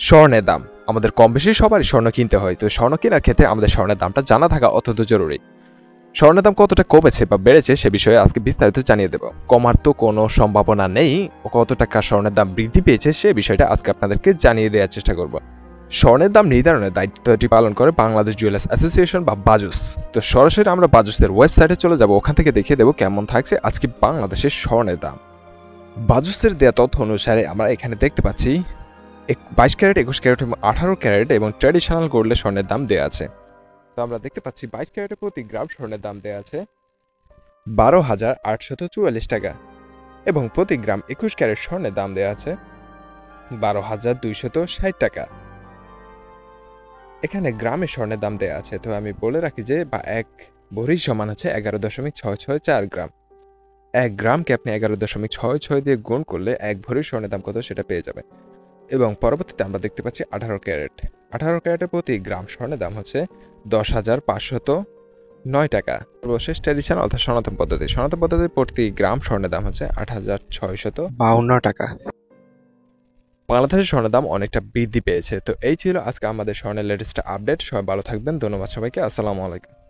স্বর্ণের দাম আমাদের কম বেশি সবারই স্বর্ণ কিনতে হয়, তো স্বর্ণ কেনার ক্ষেত্রে আমাদের স্বর্ণের দামটা জানা থাকা অত্যন্ত জরুরি। স্বর্ণের দাম কতটা কমেছে বা বেড়েছে সে বিষয়ে আজকে বিস্তারিত জানিয়ে দেব। কমার তো কোনো সম্ভাবনা নেই, কত টাকা স্বর্ণের দাম বৃদ্ধি পেয়েছে সে বিষয়টা আজকে আপনাদেরকে জানিয়ে দেওয়ার চেষ্টা করব। স্বর্ণের দাম নির্ধারণের দায়িত্বটি পালন করে বাংলাদেশ জুয়েলার্স অ্যাসোসিয়েশন বা বাজুস। তো সরাসরি আমরা বাজুসের ওয়েবসাইটে চলে যাব, ওখান থেকে দেখিয়ে দেবো কেমন থাকছে আজকে বাংলাদেশের স্বর্ণের দাম। বাজুসের দেওয়া তথ্য অনুসারে আমরা এখানে দেখতে পাচ্ছি 22 ক্যারেট, 21 ক্যারেট এবং 18 ক্যারেট এবং ট্র্যাডিশনাল গোল্ডের স্বর্ণের দাম দেওয়া আছে। তো আমরা দেখতে পাচ্ছি 22 ক্যারেটের প্রতি গ্রাম স্বর্ণের দাম দেওয়া আছে 12,844 টাকা এবং প্রতি গ্রাম 21 ক্যারেট স্বর্ণের দাম দেওয়া আছে 12,260 টাকা। এখানে গ্রামে স্বর্ণের দাম দেওয়া আছে, তো আমি বলে রাখি যে এক ভরি সমান হচ্ছে 11.664 গ্রাম। 1 গ্রামকে আপনি 11.66 দিয়ে গুণ করলে 1 ভরির স্বর্ণের দাম কত সেটা পেয়ে যাবেন। এবং পরবর্তীতে আমরা দেখতে পাচ্ছি 18 ক্যারেট। 18 ক্যারেটের প্রতি গ্রাম স্বর্ণের দাম হচ্ছে 10,509 টাকা। সর্বশেষ ট্র্যাডিশনাল অর্থাৎ সনাতন পদ্ধতি, সনাতন পদ্ধতির প্রতি গ্রাম স্বর্ণের দাম হচ্ছে 8,652 টাকা। বাংলাদেশের স্বর্ণের দাম অনেকটা বৃদ্ধি পেয়েছে। তো এই ছিল আজকে আমাদের স্বর্ণের লেটেস্ট আপডেট। সবাই ভালো থাকবেন, ধন্যবাদ সবাইকে, আসসালামু আলাইকুম।